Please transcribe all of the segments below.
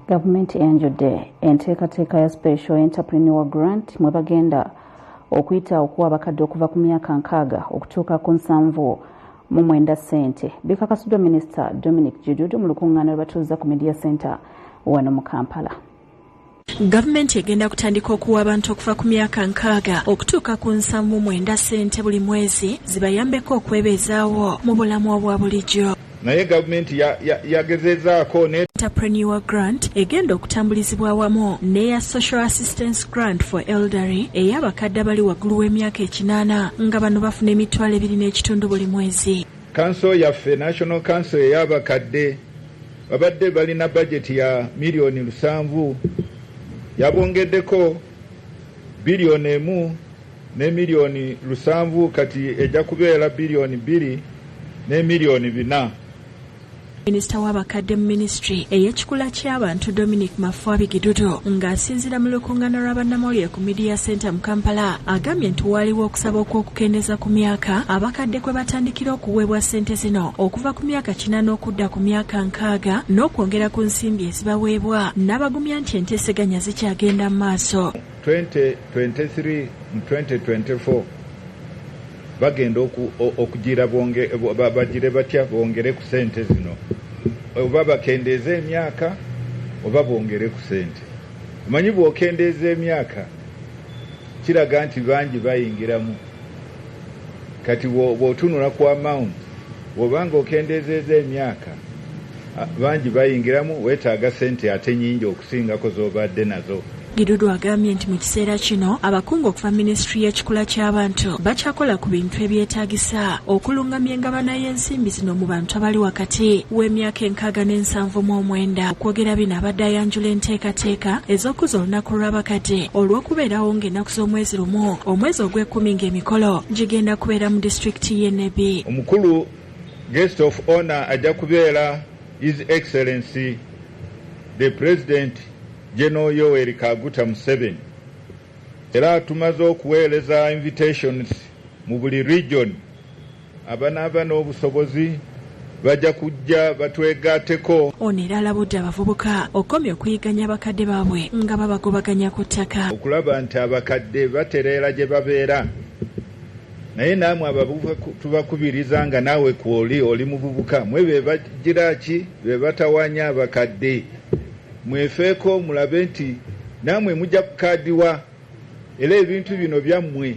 Gavumenti eyanjudde enteekateeka ya Special Enterprenuer Grant mwe bagenda okuyita okuwa abakadde okuva ku myaka 6 okutuuka ku 79 ssente. Bikakasiddwa Minisita Rwamirama mu lukungaana lw'abatuuze ku Media Center wano mu Kampala. Gavumenti egenda kutandika okuwa abantu okuva ku myaka 6 okutuuka ku 79 ssente buli mwezi zibayambeko okwebeezaawo mu bulamu obwa bulijjo. Naye gavumenti yagezezaako ne Enterprenuer Grant egenda okutambulizibwa awamu n'eya Social Assistance Grant for Elderly ey'abakadde abali waggulu w'emyaka 8 nga bano bafuna emitwalo 2.5 buli mwezi. Council yaffe National Council ey'abakadde babadde balina budget ya milioni 7 yabongeddeko bilioni 1 ne milioni 7 kati ejja kubeera bilioni 2 ne milioni 4. Minisita w'abakadde mu ministry ey'ekikula ky'abantu Dominic Mafwabigidudu ng'asinziira mu lukungaana lw'abannamawulire ku Media Center mu Kampala agambye nti waliwo okusaba okw'okukendeeza ku myaka abakadde kwe batandikira okuweebwa ssente zino okuva ku myaka 4 n'okudda ku myaka 6 n'okwongera ku nsimbi ezibaweebwa n'abagumya nti enteeseganya zikyagenda mu maaso. 2023 mu 2024 bagenda okugira bagire batya bongere ku ssente zino oba bakendeeza emyaka oba bongere ku ssente. Omanyi bw'okendeeza emyaka kiraga nti bangi bayingiramu. Kati bw'otunula ku amount bw'obanga okendeezeeza emyaka bangi bayingiramu weetaaga ssente ate nnyingi okusingako z'obadde nazo. Gidudu agambye nti mu kiseera kino abakungu okuva ministry y'ekikula ky'abantu bakyakola ku bintu ebyetaagisa okulungamya engabana y'ensimbi zino mu bantu abali wakati w'emyaka 69 okwogera bino abadde ayanjula enteekateeka ez'okuza olunaku lw'abakadde olw'okubeerawo ng'ennaku z'omwezi lumu omwezi ogw'ekumi ng'emikolo gigenda kubeera mu disitulikiti y'Ennebi. Omukulu guest of honor ajja kubeera His Excellency the President General Yoweri Kaguta Museveni. Era tumaze okuweereza invitations mu buli region. Abanaaba n'obusobozi bajja kujja batwegatteko. Ono era alabudde abavubuka okomya okuyiganya abakadde baabwe nga babagobaganya ku ttaka. Okulaba nti abakadde batereera gye babeera. Naye naamwe abavubuka tubakubiriza nga naawe oli muvubuka mwe be bagira ki be batawanya abakadde. Mwefeeko mulabe nti namwe mujja kukaadiwa era ebintu bino byammwe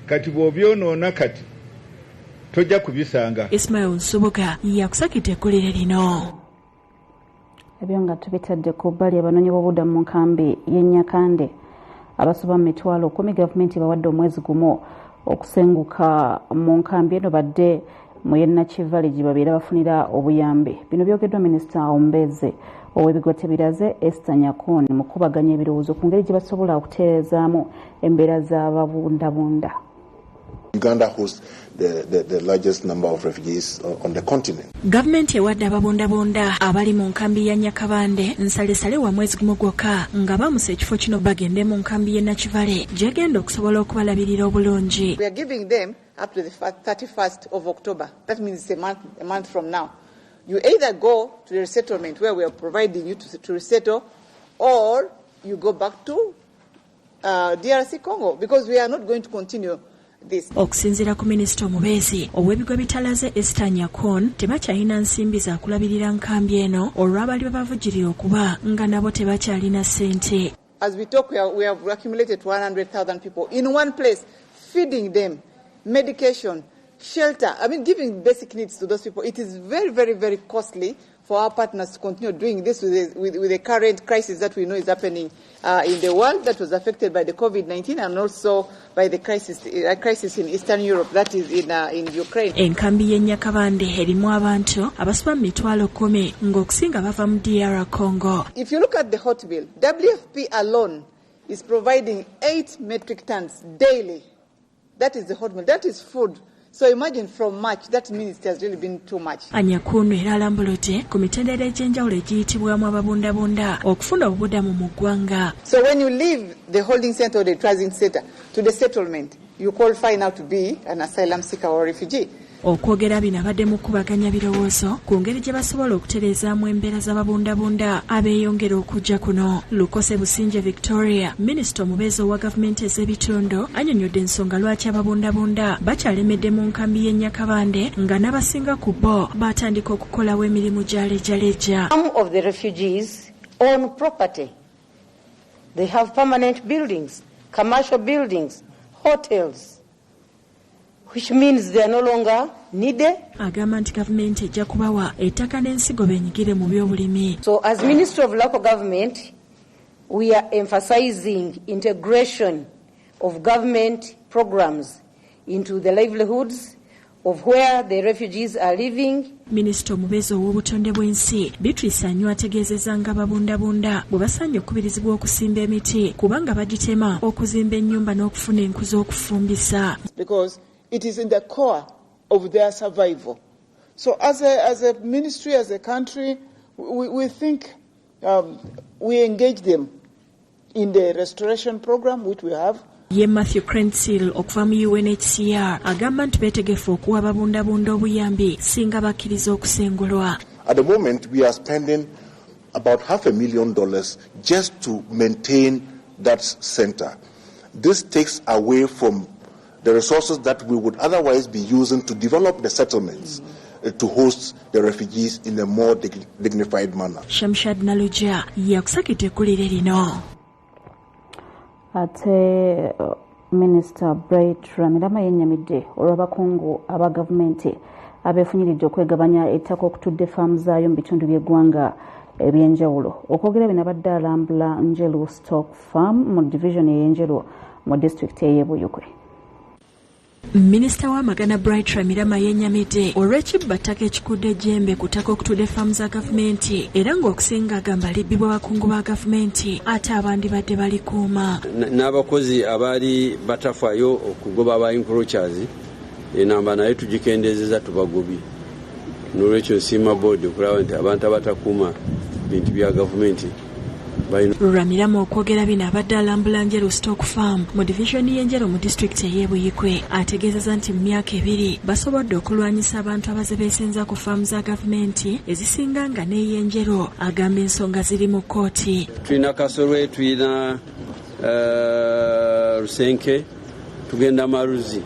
kati bw'obyonoona kati tojja kubisanga. Ismail Nsubuga yakusakita ekkulire lino. Ebyo nga tubitadde ku bbali abanoonyiboobubudamu mu nkambi y'e Nyakabande abasoba mu mitwalo 10 gavumenti bawadde omwezi gumu okusenguka mu nkambi eno badde mu Nakivale gye babeera bafunira obuyambe. Bino byogeddwa Minisita omubeezi ow'ebigote biraze Nyakoni mu kubaganya ebirowoozo ku ngeri gye basobola okutereezaamu embeera z'Ababaundabunda. Uganda hosts the largest number of refugees on the continent. Gavumenti ewadde Ababaundabunda abali mu nkambi ya Nyakabande nsalesale wa mwezi gumu gwokka nga bamusa ekifo kino bagende mu nkambi y'e Nakivale gyegenda okusobola okubalabirira obulungi. We are giving them up to the 31st of October. That means a month from now. You either go to the resettlement where we are providing you to resettle, or you go back to DRC Congo, because we are not going to continue this. Okusinziira ku minisita omubeezi ow'ebigo bitalaze Nyakoni tebakyalina nsimbi za kulabirira nkambi eno olw'abali babavugirira okuba nga nabo tebakyalina ssente. As we talk, we have accumulated 100,000 people in one place, feeding them, medication, shelter, giving basic needs to those people. It is very, very, very costly for our partners to continue doing this with the current crisis that we know is happening in the world that was affected by the COVID-19 and also by the crisis in Eastern Europe, that is in Ukraine. Enkambi y'e Nyakabande erimu abantu abasoba mu mitwalo 10 ng'okusinga bava mu DR Congo. If you look at the hot bill, WFP alone is providing 8 metric tons daily. That is the hot bill. That is food. So imagine from March, that means it has really been too much. Anyakunu era alambuludde ku mitendera egy'enjawulo egiyitibwamu Ababaundabunda okufuna obubudamu mu ggwanga. So when you leave the holding center or the transit center to the settlement, you qualify now to be an asylum seeker or refugee. okwogera bino abadde mu kubaganya birowoozo ku ngeri gye basobola okutereezaamu embeera z'ababundabunda abeeyongera okujja kuno. Lukose Businje Victoria, minisita omubeezi owa gavumenti ez'ebitundu, annyonnyodde ensonga lwaki ababundabunda bakyalemedde mu nkambi y'e Nyakabande nga n'abasinga ku bo batandika okukolawo emirimu gy'alejjaleja. Some of the refugees own property. They have permanent buildings, commercial buildings, hotels, which means they are no longer needed. Agamba nti gavumenti ejja kubawa ettaka n'ensigo beenyigire mu by'obulimi. So as Ministry of Local Government, we are emphasizing integration of government programs into the livelihoods of where the refugees are living. Minisita omubeezi ow'obutonde bw'ensi Beatrice Anyu ategeezezza nga ababundabunda bwe basaanye okubirizibwa okusimba emiti kubanga bagitema okuzimba ennyumba n'okufuna enku z'okufumbisa. Because it is in the core of their survival. So as a ministry, as a country, we think we engage them in the restoration program which we have. Ye Matthew Crensil okuva mu UNHCR agamba nti beetegefu okuwa ababundabunda obuyambi singa bakkiriza okusengulwa. At the moment, we are spending about $500,000 just to maintain that center. This takes away from the resources that we would otherwise be using to develop the settlements to host the refugees in a more dignified manner. Shamshad Naluja yakusakite kulire lino. Ate Minisita Rwamirama yennyamidde olw'abakungu aba gavumenti abeefunyiridde okwegabanya ettaka okutudde faamu zaayo mu bitundu by'eggwanga ebyenjawulo. Okwogera bino abadde alambula Njeru Stock Farm mu division ey'Enjeru mu disitulikiti ey'e Buyukwe. Minisita w'amagana Rwamirama yennyamidde olw'ekibba ttaka ekikudde ejjembe ku ttaka okutudde faamu za gavumenti era ng'okusinga agamba libbibwa bakungu ba gavumenti ate abandi badde balikuuma. N'abakozi abali batafaayo okugoba aba encroachers enamba naye tugikendeezeza tubagobi. N'olwekyo nsiima boodi okulaba nti abantu abatakuuma bintu bya gavumenti. Rwamirama okwogera bino abadde alambula Njeru Stock Farm mu division y'Enjeru mu district ey'e Buyikwe ategeezezza nti mu myaka ebiri basobodde okulwanyisa abantu abaze beesenza ku faamu za gavumenti ezisinga nga n'ey'Enjeru. Agamba ensonga ziri mu kkooti. Tulina Kasolwe, tulina Rusenke, tugenda Maruzi.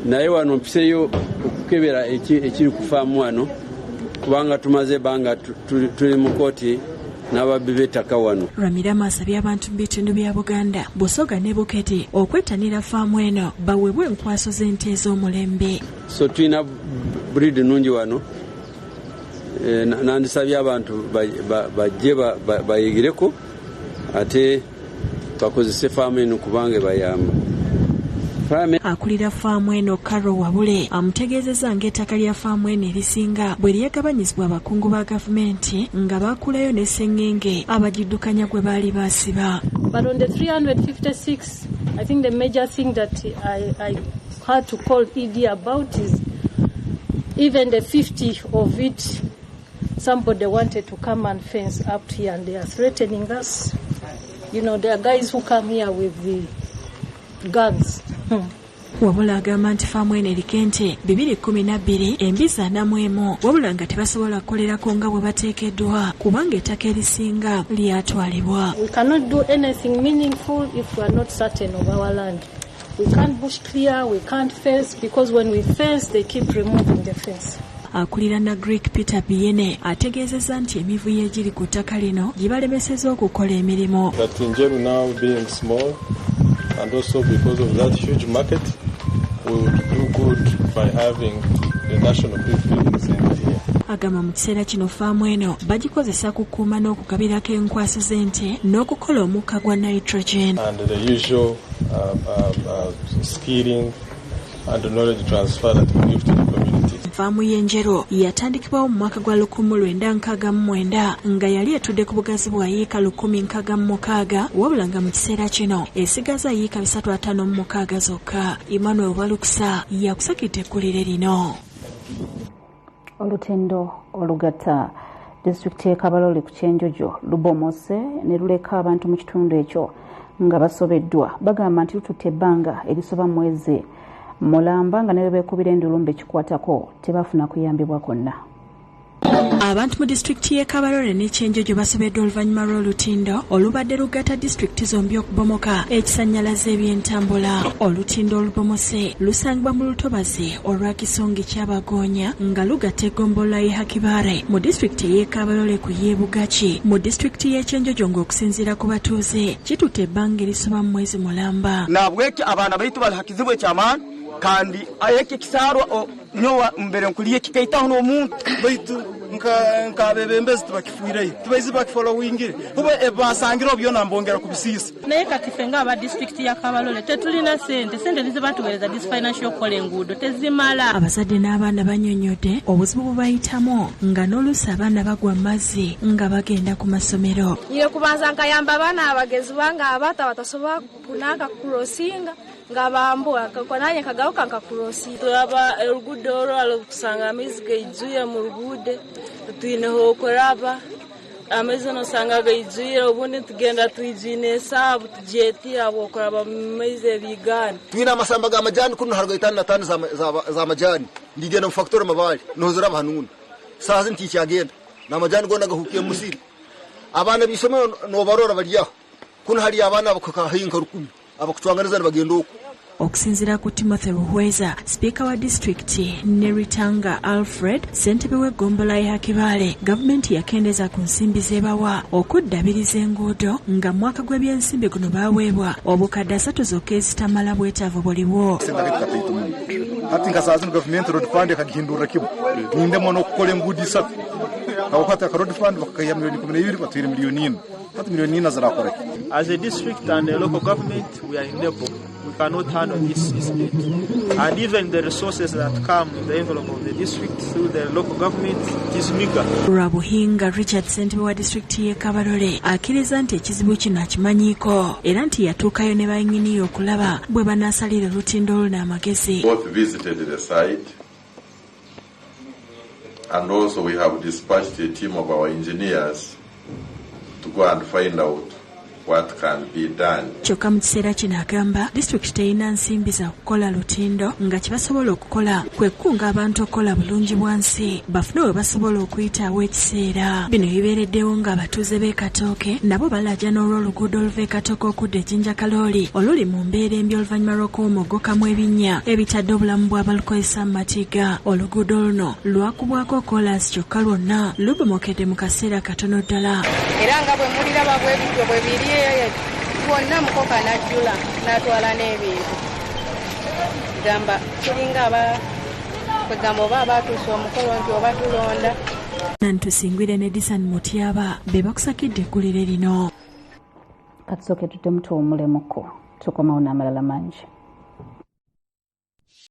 Naye wano mpiseyo okukebera ekiri ku faamu wano kubanga tumaze banga tuli mu kkooti n'ababbi b'ettaka wano. Rwamirama asabye abantu mu bitundu bya Buganda Busoga ne Bukete okwettanira faamu eno baweebwe enkwaso z'ente ez'omulembe. So tulina breed nnungi wano. Nandisabye abantu bajje bayigireko ate bakozese faamu eno kubanga bayamba. Akulira faamu eno Karo Wabule amutegeezezza ng'ettaka lya faamu eno erisinga bwe lyegabanyizibwa abakungu ba gavumenti nga baakulayo ne sseŋŋenge abagiddukanya gwe baali baasiba. But on the 356, I think the major thing that I had to call ED about is even the 50 of it, somebody wanted to come and fence up here and they are threatening us. You know, there are guys who come here with the guns. Wabula agamba nti faamu eno eriko ente 212 embizi 41 wabula nga tebasobola kukolerako nga bwe bateekeddwa kubanga ettaka erisinga lyatwalibwa. We cannot do anything meaningful if we are not certain of our land. We can't bush clear, we can't fence because when we fence they keep removing the fence. Akulira na Greek Peter Biene ategeezezza nti emivuyo egiri ku ttaka lino gibalemeseza okukola emirimu. That Njeru now being small and also because of that huge market, we would do good by having the national beef center here. Agamba mu kiseera kino faamu eno bagikozesa kukuuma n'okugabirako enkwaso z'ente n'okukola omukka gwa nitrogen. And the usual skilling and the knowledge transfer that we give to the community. Faamu y'Enjeru yatandikibwawo mu mwaka gwa 1969 nga yali etudde ku bugazi bwa yiika 166 wabula nga mu kiseera kino esigaza yiika 356 zokka. Emmanuel Walukusa yakusakidde ekkulire lino. Olutendo olugatta disitulikiti y'e Kabalole ku Kyenjojo lubomose ne luleka abantu mu kitundu ekyo nga basobeddwa. Bagamba nti lututte ebbanga erisoba mwezi Mulamba nga ne beekubira endulumba ekikwatako tebafuna kuyambibwa kwonna. Abantu mu disitulikiti y'e Kabarole n'ekyenjojo basobeddwa oluvannyuma lw'olutindo olubadde lugatta disitulikiti zombi okubomoka ekisannyalaza eby'entambula. Olutindo olubomose lusangibwa mu lutobazi olwa Kisonge ky'Abagoonya nga lugatta eggombolola y'e Nakivale mu disitulikiti y'e Kabarole ku y'e Bugaki. Mu disitulikiti y'ekyenjojo ng'okusinziira ku batuuze kitutte ebbanga erisoba mu mwezi mulamba. Nabweki abaana baitu balihakizibwa ekyamaani kandi ayeke kisarwa nyowa mbere nkuliye kikaitaho n'omuntu baitu nkabebembezi tubakifuireyo tubaizi bakifolo wingire kuba basangira byona mbongera kubisisa naye kati fenga aba district ya Kabalole tetulina sente nizibatuweereza this financial enguudo tezimala. Abazadde n'abaana banyonyodde obuzibu bubayitamu nga n'oluusi abaana bagwa mazzi nga bagenda ku masomero. Ye kubanza nkayamba abaana abagezi banga abata batasobola kunaka kurosinga nga bambuwa kakonanye kagauka nkakurosi turaba oluguudo olwo kusanga amaizi gaijuye mu luguude tuineho okuraba amaizi nosanga gaijuye obundi tugenda tuijine esabu tujetira okuraba mu maizi ebigani tuina amasamba ga majani kuno hargo 5 za majani ndigenda mu factory mabali nozira bahanuna sazi nticyagenda na majani gona gahukiye musiri abana bisome no barora baliyaho kuno hari abana bakahinka rukumi abakutwanganiza bagenda uko. Okusinziira ku Timothy Ruhweza, Speaker wa disitulikiti ne Ritanga Alfred, ssentebe w'eggombolola y'e Nakivale, gavumenti yakendeza ku nsimbi z'ebawa okuddabiriza enguudo nga mwaka gw'ebyensimbi guno baaweebwa obukadde 3 zokka ezitamala bwetaavu buliwo. Hati nkasazi gavumenti road fund yakagihindura kibu nindemo n'okukola enguudo 3 awakati aka road fund bakakaya milioni 12 batwire milioni 4 hati milioni 4 zirakora. As a district and a local government we are unable. We cannot handle this incident. And even the resources that come in the envelope of the district through the local government is meager. Rabuhinga Richard ssentebe wa disitulikiti y'e Kabarole akkiriza nti ekizibu kino akimanyiiko era nti yatuukayo ne bannyiniyo okulaba bwe banaasalira olutindo olun'amagezi. Both visited the site and also we have dispatched a team of our engineers to go and find out what can be done. Kyokka mu kiseera kino agamba disitulikiti terina nsimbi za kukola lutindo nga kibasobola okukola kwe kukunga abantu okukola bulungi bwansi bafune we basobola okuyitaawo ekiseera. Bino bibeereddewo nga abatuuze b'e Katooke nabo balajaana olw'oluguudo oluva e Katooke okudda e Jinjakalooli oluli mu mbeera embi oluvannyuma lw'okuwummuggukamu ebinnya ebitadde obulamu bw'abalukozesa mu matiga. Oluguudo luno lwakubwako koolaasi kyokka lwonna lubomokedde mu kaseera katono ddala. Era nga bwe muliraba bwebityo bwe biri wonna mukoka najjula n'atwala n'ebintu gamba kiringa kwegamba oba abatuusa omukolo nti oba tulonda. Nantusingwire ne Disan Mutyaba be bakusakidde eggulire lino. Katusooke tutemutuwumulemu ko tukomawo n'amalala mangi.